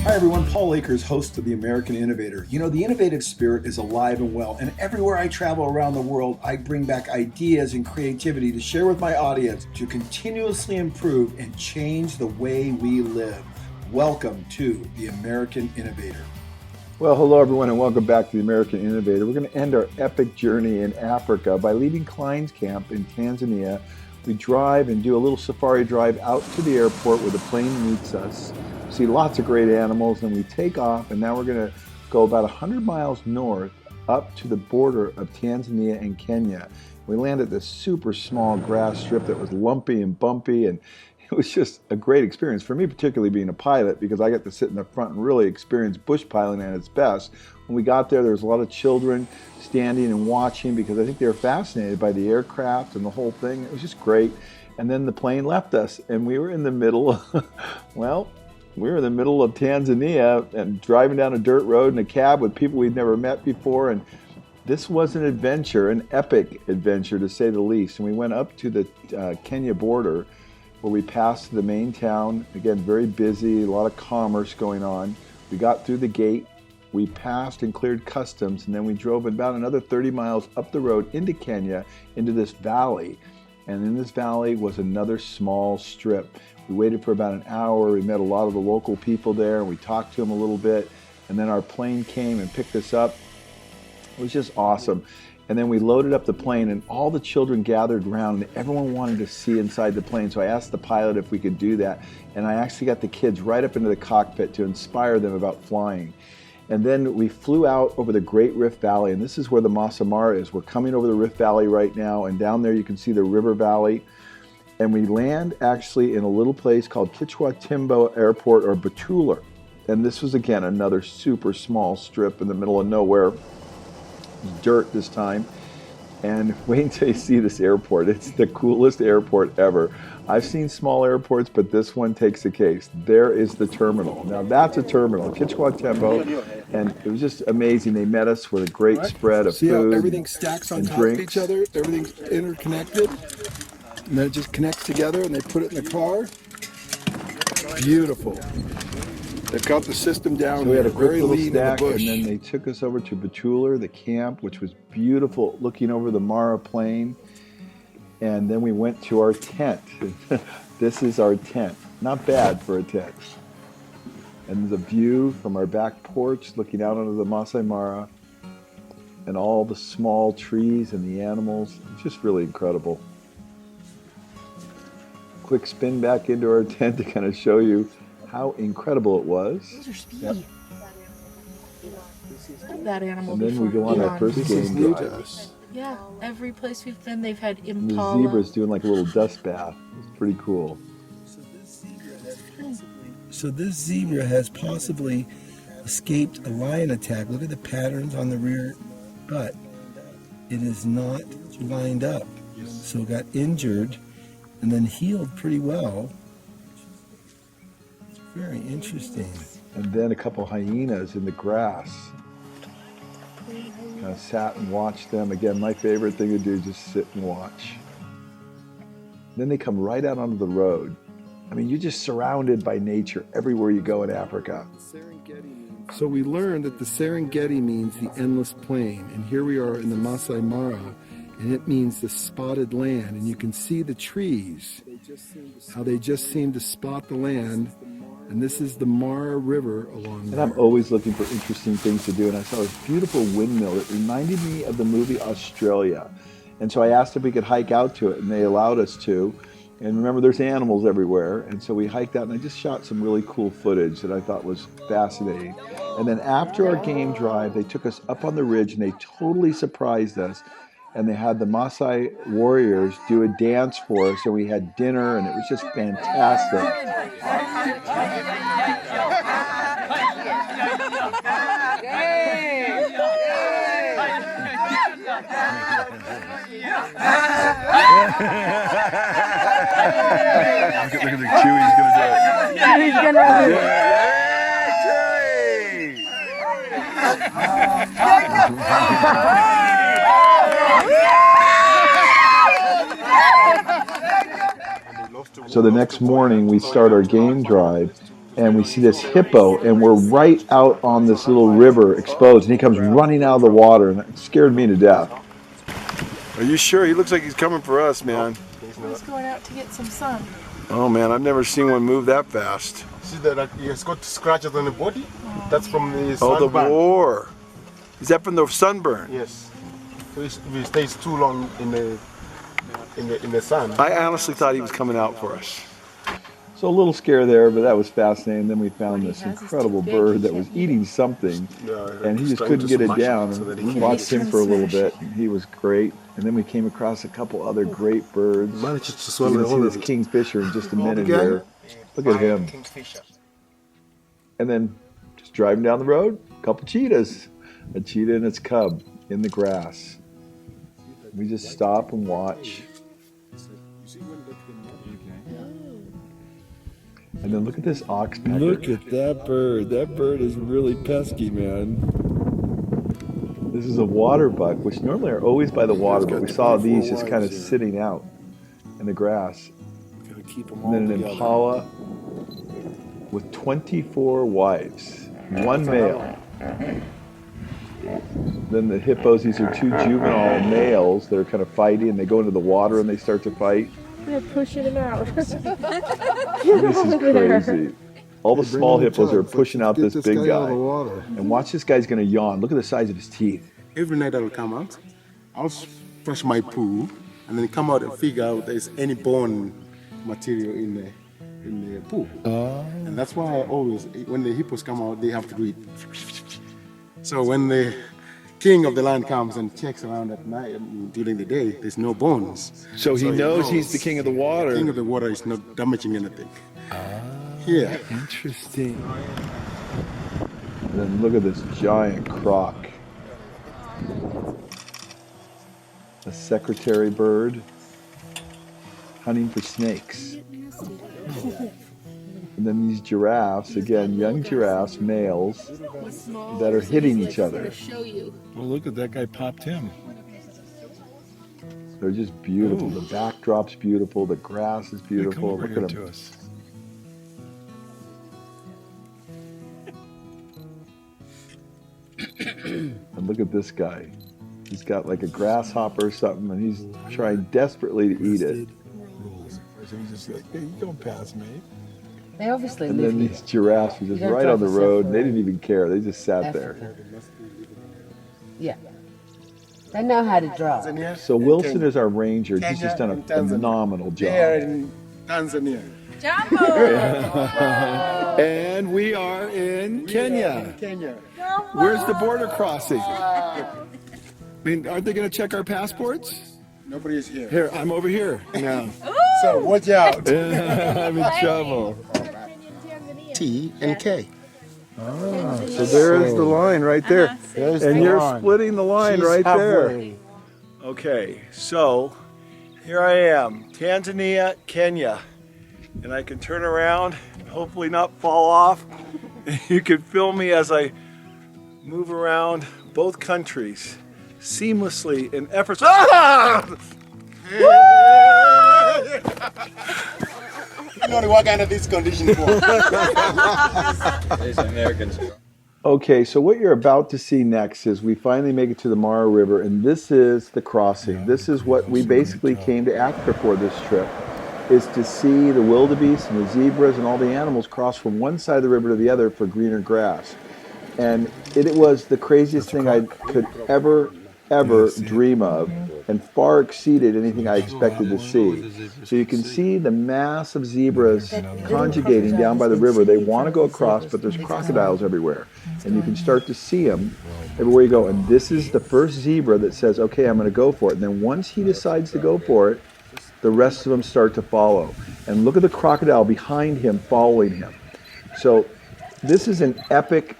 Hi everyone, Paul Akers, host of the American Innovator. You know, the innovative spirit is alive and well, and everywhere I travel around the world, I bring back ideas and creativity to share with my audience to continuously improve and change the way we live. Welcome to the American Innovator. Well, hello everyone, and welcome back to the American Innovator. We're going to end our epic journey in Africa by leaving Klein's Camp in Tanzania. We drive and do a little safari drive out to the airport where the plane meets us. See lots of great animals, and we take off, and now we're going to go about 100 miles north up to the border of Tanzania and Kenya. We land at this super small grass strip that was lumpy and bumpy, and it was just a great experience for me, particularly being a pilot, because I got to sit in the front and really experience bush piloting at its best. When we got there was a lot of children standing and watching because I think they were fascinated by the aircraft and the whole thing. It was just great. And then the plane left us, and we were in the middle, we were in the middle of Tanzania and driving down a dirt road in a cab with people we'd never met before. And this was an adventure, an epic adventure to say the least. And we went up to the Kenya border where we passed the main town. Again, very busy, a lot of commerce going on. We got through the gate, we passed and cleared customs, and then we drove about another 30 miles up the road into Kenya, into this valley. And in this valley was another small strip. We waited for about an hour. We met a lot of the local people there, and we talked to them a little bit. And then our plane came and picked us up. It was just awesome. And then we loaded up the plane, and all the children gathered around, and everyone wanted to see inside the plane. So I asked the pilot if we could do that. And I actually got the kids right up into the cockpit to inspire them about flying. And then we flew out over the Great Rift Valley, and this is where the Masai Mara is. We're coming over the Rift Valley right now, and down there you can see the river valley. And we land actually in a little place called Kichwa Airport, or Bateleur. And this was, again, another super small strip in the middle of nowhere. Dirt this time. And wait until you see this airport. It's the coolest airport ever. I've seen small airports, but this one takes the case. There is the terminal. Now that's a terminal, Kichwa, and it was just amazing. They met us with a great spread of See food. how everything stacks on top drinks. of each other? Everything's interconnected. And then it just connects together, and they put it in the car. Beautiful. They've got the system down. So we had a quick very little lean in the snack, bush. and then they took us over to Bateleur, the camp, which was beautiful, looking over the Mara Plain. And then we went to our tent. This is our tent. Not bad for a tent. And there's a view from our back porch looking out onto the Masai Mara and all the small trees and the animals. It's just really incredible. Quick spin back into our tent to kind of show you how incredible it was. Those are speedy. Yep. That animal. And then we go on our first This is game new to drive. us. Yeah, every place we've been, they've had And the impala. zebra's doing like a little dust bath. It's pretty cool. So this zebra has possibly escaped a lion attack. Look at the patterns on the rear butt. It is not lined up. So it got injured and then healed pretty well. It's very interesting. And then a couple hyenas in the grass. Kind of sat and watched them. Again, my favorite thing to do is just sit and watch. Then they come right out onto the road. I mean, you're just surrounded by nature everywhere you go in Africa. So we learned that the Serengeti means the endless plain, and here we are in the Masai Mara, and it means the spotted land, and you can see the trees, how they just seem to spot the land, and this is the Mara River along And there. I'm always looking for interesting things to do, and I saw this beautiful windmill that reminded me of the movie Australia. And so I asked if we could hike out to it, and they allowed us to. And remember, there's animals everywhere, and so we hiked out, and I just shot some really cool footage that I thought was fascinating. And then after our game drive, they took us up on the ridge, and they totally surprised us. And they had the Masai warriors do a dance for us, and we had dinner, and it was just fantastic. Look at the Chewy's gonna do it. He's gonna do it. So the next morning we start our game drive, and we see this hippo, and we're right out on this little river exposed, and he comes running out of the water, and it scared me to death. Are you sure? He looks like he's coming for us, man. He's going out to get some sun. Oh man, I've never seen one move that fast. See that he has got scratches on the body? That's from the Oh, the sunburn. war. Is that from the sunburn? Yes. So if he stays too long in the sun. I honestly thought he was coming out for us. So a little scare there, but that was fascinating. Then we found this incredible bird that was eating something, and he just couldn't get it down. And we watched him for a little bit, and he was great. And then we came across a couple other great birds. Managed to You're swallow going the to whole see of this it. kingfisher in just a minute here. Look at him. And then just driving down the road, a couple cheetahs. A cheetah and its cub in the grass. We just stop and watch. And then look at this oxpecker. Look at that bird. That bird is really pesky, man. This is a water buck, which normally are always by the water, but we saw these just kind of sitting out in the grass. Gotta keep them And then an impala with 24 wives, one male. Then the hippos, these are two juvenile males that are kind of fighting, and they go into the water and they start to fight. They're pushing him out. This is crazy. All the small hippos are pushing out this big guy. And watch, this guy's going to yawn. Look at the size of his teeth. Every night I'll come out, I'll fresh my poo, and then come out and figure out if there's any bone material in the poo. And that's why I always, when the hippos come out, they have to do it. So when the king of the land comes and checks around at night during the day, there's no bones. So he knows he's the king of the water. The king of the water is not damaging anything. Yeah. Interesting. And then look at this giant croc. A secretary bird hunting for snakes. And then these giraffes, again, young giraffes, males, that are hitting each other. Well, look at that guy popped him. They're just beautiful. The backdrop's beautiful. The grass is beautiful. Look at them. us. And look at this guy. He's got like a grasshopper or something, and he's trying desperately to eat it. So he's just like, hey, you don't pass me. They obviously And live then here. these giraffes were just You don't right on the drive road, and they yourself didn't even care. They just sat there. Africa. Yeah. They know how to drive. So Wilson is our ranger. He's just done a phenomenal They are job. in Tanzania. And we are in Kenya. Kenya. Where's the border crossing? I mean, aren't they going to check our passports? Nobody is here. Here, I'm over here now. So watch out. I'm in trouble. T and K. So there's the line right there. And you're splitting the line right there. Okay, so here I am, Tanzania, Kenya. And I can turn around and hopefully not fall off. You can film me as I move around both countries seamlessly and effortlessly. Ah! You know what kind of this condition for? There's Americans. Okay, so what you're about to see next is we finally make it to the Mara River, and this is the crossing. This is what we basically came to Africa for this trip, is to see the wildebeest and the zebras and all the animals cross from one side of the river to the other for greener grass. And it was the craziest thing I could ever dream of, and far exceeded anything I expected to see. So you can see the mass of zebras conjugating down by the river. They want to go across, but there's crocodiles everywhere. And you can start to see them everywhere you go. And this is the first zebra that says, okay, I'm going to go for it. And then once he decides to go for it, the rest of them start to follow. And look at the crocodile behind him following him. So this is an epic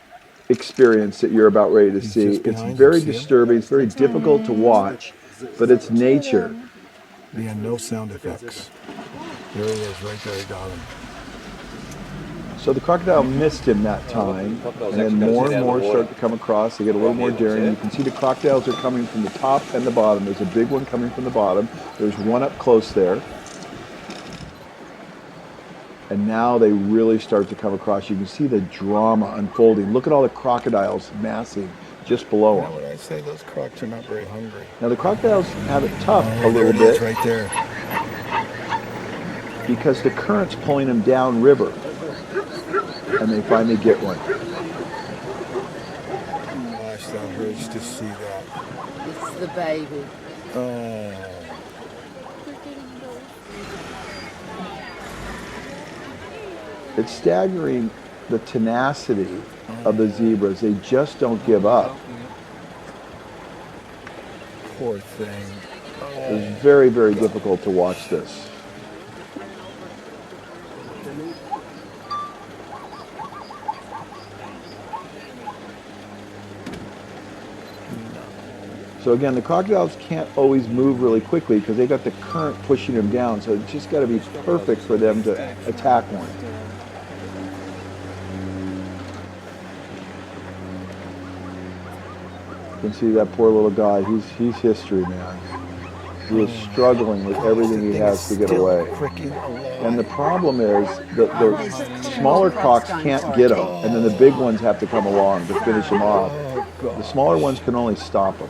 experience that you're about ready to see. It's very disturbing. It's very difficult to watch, but it's nature. They had no sound effects. There he is, right there, I got him. So the crocodile missed him that time, and then more and more start to come across. They get a little more daring. You can see the crocodiles are coming from the top and the bottom. There's a big one coming from the bottom. There's one up close there. And now they really start to come across. You can see the drama unfolding. Look at all the crocodiles massing just below them. When I say those crocs are not very hungry. Now the crocodiles have it tough a There little it is, bit right there. because the current's pulling them downriver, and they finally get one. Gosh, that hurts to see that. It's the baby. Oh. It's staggering the tenacity of the zebras. They just don't give up. Poor thing. It's very, very difficult to watch this. So again, the crocodiles can't always move really quickly because they got the current pushing them down. So it's just got to be perfect for them to attack one. You can see that poor little guy. He's history, man. He is struggling with everything he has to get away. And the problem is that the smaller crocs can't get him, and then the big ones have to come along to finish him off. The smaller ones can only stop him.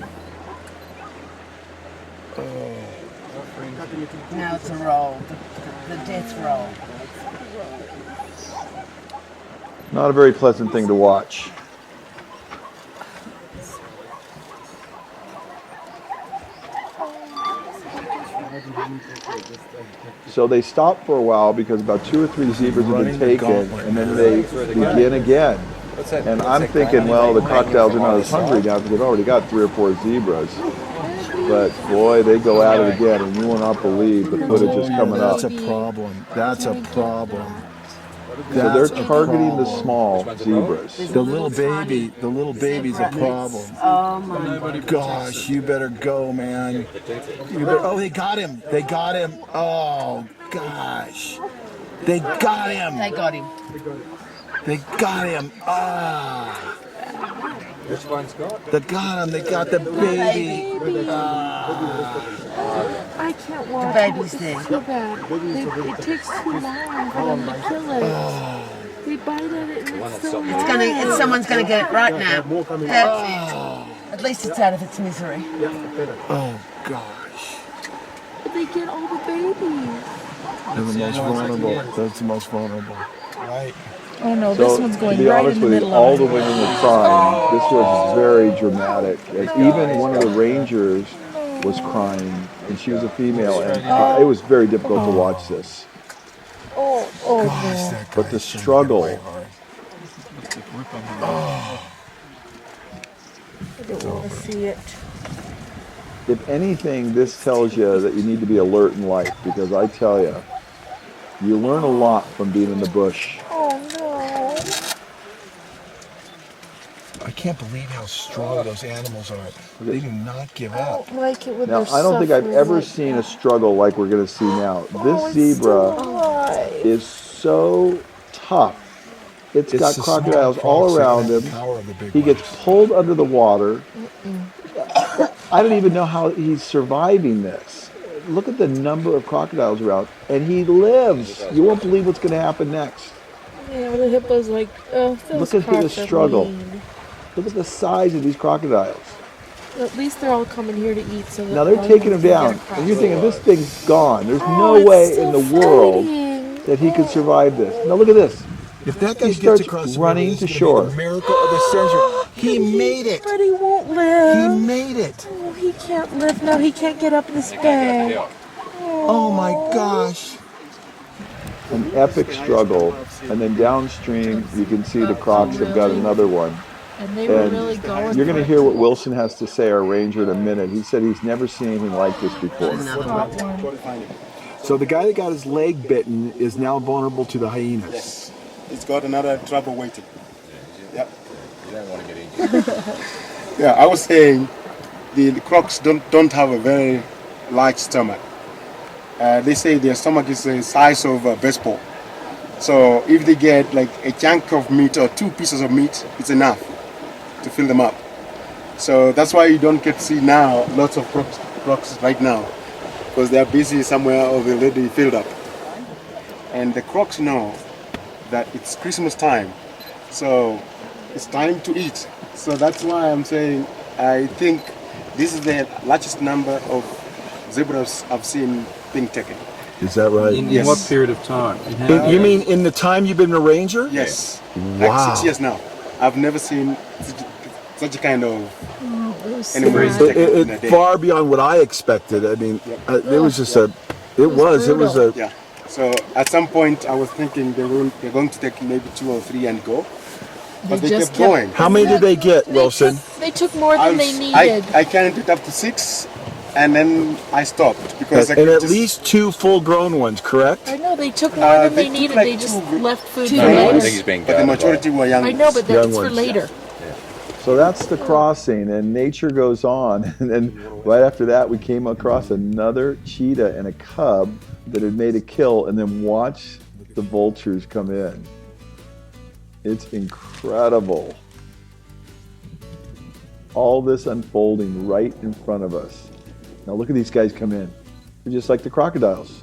Now it's a roll, the death roll. Not a very pleasant thing to watch. So they stop for a while because about 2 or 3 zebras have been taken, and then they begin again. And I'm thinking, well, the crocodiles are not as hungry now because they've already got 3 or 4 zebras. But boy, they go at it again, and you will not believe the footage is coming up. That's a problem. That's a problem. So they're targeting the small zebras. The little baby's a problem. Oh my Gosh, you better go, man. Oh, they got him. They got him. Oh, gosh. They got him. They got him. They got him. Ah. Which one's got? They got him. They got the baby. I can't watch The baby's it. there. It's so bad. It takes too long for them to kill it. They bite at it and it's so hard. Someone's gonna get it right now. Perfect. At least it's out of its misery. Oh, gosh. But they get all the babies. They're the most vulnerable. That's the most vulnerable. Right. Oh no, So, this one's going to be right honest in the with you, middle all of the it. women were crying. This was very dramatic. And even one of the rangers was crying, and she was a female, and it was very difficult to watch this. Oh, Gosh, that But the guy's so struggle, hard. I don't want to see it. if anything, this tells you that you need to be alert in life, because I tell you, you learn a lot from being in the bush. Oh no. I can't believe how strong those animals are. They do not give up. I don't like it when Now, they're I don't think I've suffering ever like seen a that. struggle like we're going to see now. Oh, This it's zebra still alive. is so tough. It's got the small crocodiles crocs all that around have him. the power of the big He gets ones. pulled under the water. I don't even know how he's surviving this. Look at the number of crocodiles around, and he lives. You won't believe what's going to happen next. Yeah, the hippo's like, oh, those Look at his crocs are struggle. mean. Look at the size of these crocodiles. At least they're all coming here to eat. So that Now they're all taking him can down, get and you're thinking across. this thing's gone. There's Oh, no it's way still in the world fighting. that he could survive this. Now look at this. If that guy He gets starts across the running river, to this is gonna be shore. the miracle of the century. He made it. But he won't He live. made it. Oh, he can't live now. He can't get up this bag. Oh my gosh. An epic struggle, and then downstream you can see the crocs have got another one. And they were And really going. you're going to hear what Wilson has to say, our ranger, in a minute. He said he's never seen anything like this before. So the guy that got his leg bitten is now vulnerable to the hyenas. It's got another trouble waiting. Yep. You don't want to get injured. Yeah, I was saying the crocs don't have a very large stomach. They say their stomach is the size of a baseball. So if they get like a chunk of meat or 2 pieces of meat, it's enough to fill them up. So that's why you don't get to see now lots of crocs right now, because they are busy somewhere or they're already filled up. and the crocs know that it's Christmas time, so it's time to eat. So that's why I'm saying I think this is the largest number of zebras I've seen being taken. Is that right? In what period of time? You mean in the time you've been a ranger? Yes. Wow. Like 6 years now. I've never seen such a kind of was animals sad. taken in a day. Far beyond what I expected. I mean, it was just a. It was a. Yeah. So at some point I was thinking they're going to take maybe 2 or 3 and go, but they just kept kept- going. How many did they get, Wilson? They took more than they I needed. counted up to 6, and then I stopped because I And could at just, least 2 full-grown ones, correct? I know, they took more than they they took needed. like They just 2 left food Two for I days. later. think he's being but the guarded by- majority were young. I know, but Young that's for ones. later. So that's the crossing, and nature goes on. And then right after that, we came across another cheetah and a cub that had made a kill, and then watch the vultures come in. It's incredible. All this unfolding right in front of us. Now look at these guys come in. They're just like the crocodiles.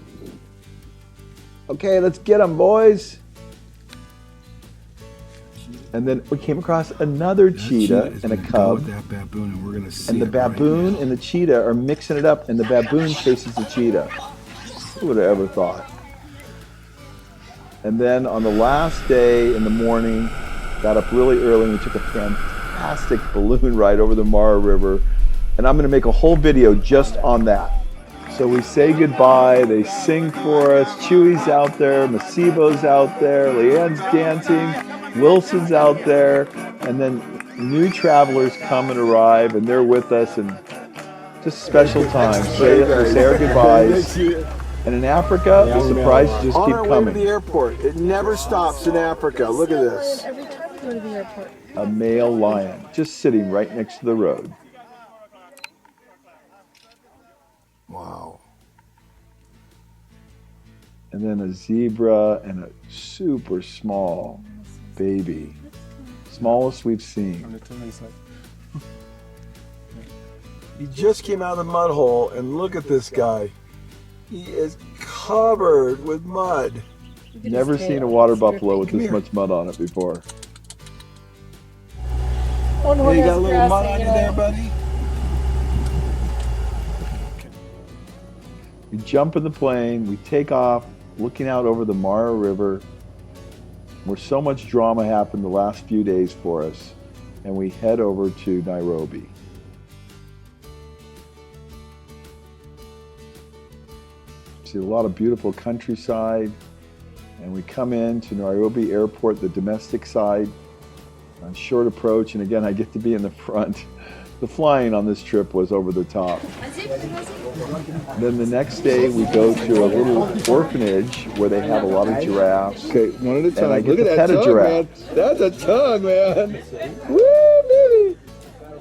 Okay, let's get them, boys. And then we came across another cheetah and a cub. That baboon, and we're gonna see. And the baboon and the cheetah are mixing it up, and the baboon chases the cheetah. Who would have ever thought? And then on the last day in the morning, got up really early and we took a fantastic balloon ride over the Mara River. And I'm going to make a whole video just on that. So we say goodbye, they sing for us, Chewy's out there, Masibo's out there, Leanne's dancing, Wilson's out there, and then new travelers come and arrive, and they're with us, and just special time. Say our goodbyes. And in Africa, the surprises just On keep our way to the coming. airport. It never stops in Africa. Look at this. Every time we go to the airport. A male lion just sitting right next to the road. Wow. And then a zebra and a super small baby. Smallest we've seen. He just came out of the mud hole, and look at this guy. He is covered with mud. Never seen a water buffalo with this much mud on it before. Hey, you got a little mud on you there, buddy? We jump in the plane, we take off, looking out over the Mara River, where so much drama happened the last few days for us, and we head over to Nairobi. See a lot of beautiful countryside, and we come into Nairobi Airport, the domestic side, on short approach, and again, I get to be in the front. The flying on this trip was over the top. Then the next day we go to a little orphanage where they have a lot of giraffes. Okay, one at a time. And I get Look to at pet that a tongue, giraffe. man. That's a tongue, man. Woo, baby!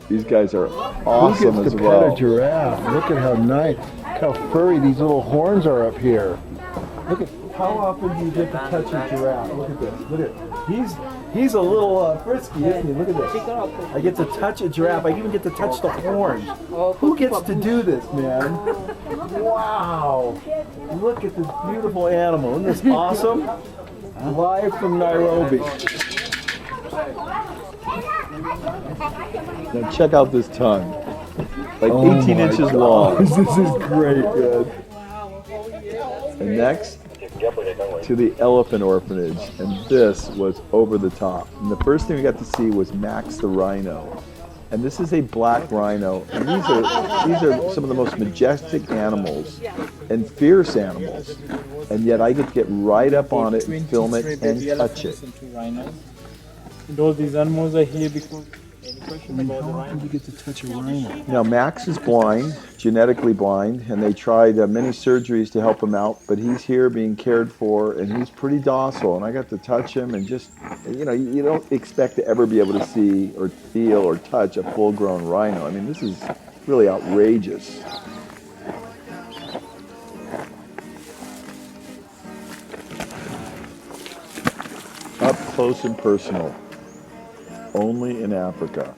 These guys are awesome Who gets as to well. pet a giraffe? Look at how nice, how furry these little horns are up here. Look at how often do you get to touch a giraffe? Look at this. Look at he's a little frisky, isn't he? Look at this. I get to touch a giraffe. I even get to touch the horns. Who gets to do this, man? Wow! Look at this beautiful animal. Isn't this awesome? Live from Nairobi. Now check out this tongue. Like 18 inches long. This is great, man. And next, to the elephant orphanage, and this was over the top. And the first thing we got to see was Max the rhino. And this is a black rhino, and these are some of the most majestic animals and fierce animals. And yet I get to get right up on it and film it and touch it. These animals are here because any question about the rhino? You get to touch a rhino. Now Max is blind, genetically blind, and they tried many surgeries to help him out, but he's here being cared for, and he's pretty docile, and I got to touch him, and just, you know, you don't expect to ever be able to see or feel or touch a full-grown rhino. I mean, this is really outrageous. Up close and personal, only in Africa.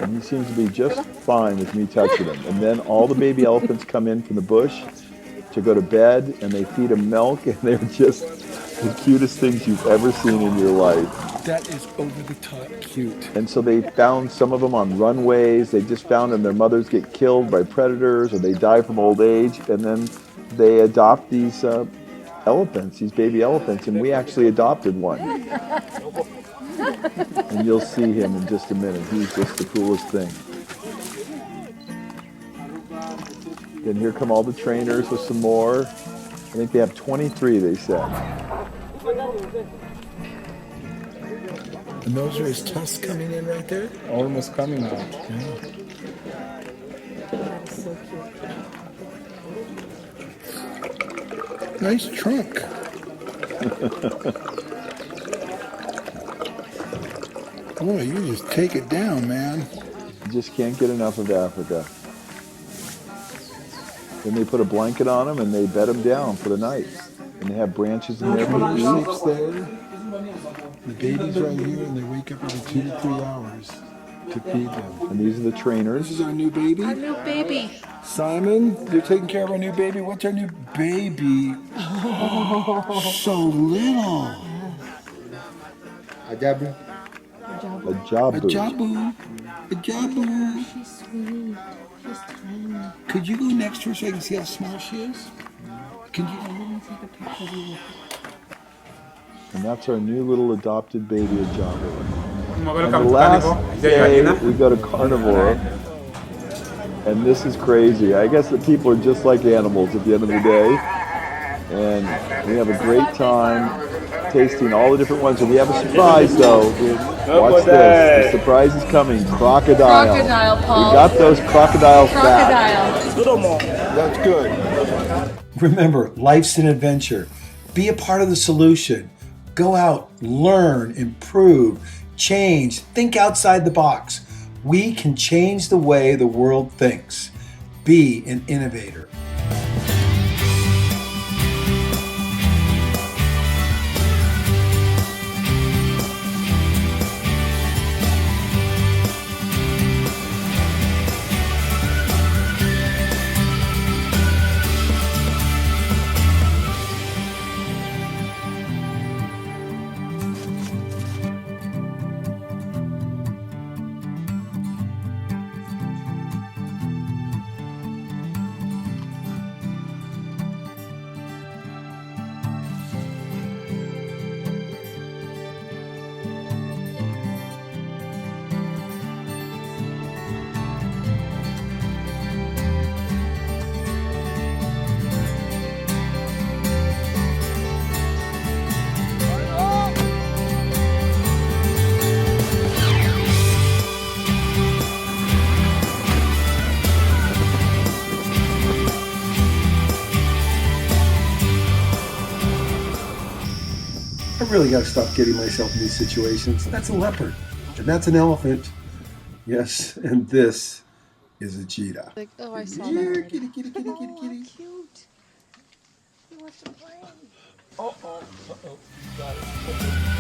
And he seems to be just fine with me touching him. And then all the baby elephants come in from the bush to go to bed, and they feed him milk, and they're just the cutest things you've ever seen in your life. That is over the top cute. And so they found some of them on runways. They just found them. Their mothers get killed by predators, or they die from old age, and then they adopt these elephants, these baby elephants, and we actually adopted one. And you'll see him in just a minute. He's just the coolest thing. Then here come all the trainers with some more. I think they have 23, they said. And those are his tusks coming in right there? Almost coming out. Nice trunk. Boy, you just take it down, man. You just can't get enough of Africa. Then they put a blanket on them and they bed them down for the night. And they have branches in there for the Sleeps there. The baby's right here, and they wake up every 2 to 3 hours to feed them. And these are the trainers. This is our new baby. Our new baby. Simon, you're taking care of our new baby. What's our new baby? Oh, so little. Ajabu. A jabu. A jabu. A jabu. She's sweet. She's tiny. Could you go next to her so I can see how small she is? Can you? Let me take a picture of you. And that's our new little adopted baby, a jabu. And the last day, we go to carnivore. And this is crazy. I guess that people are just like animals at the end of the day. And we have a great time tasting all the different ones. And we have a surprise, though. Watch this. The surprise is coming. Crocodile. Crocodile, Paul. We got those crocodile fat. Crocodile. Little more. That's good. Remember, life's an adventure. Be a part of the solution. Go out, learn, improve, change, think outside the box. We can change the way the world thinks. Be an innovator. I really got to stop getting myself in these situations. That's a leopard, and that's an elephant. Yes, and this is a cheetah. Like, oh, I saw Here, that. kitty, kitty, kitty, kitty, Oh, kitty. cute. He wants to play. Uh-oh. Uh-oh. You got it.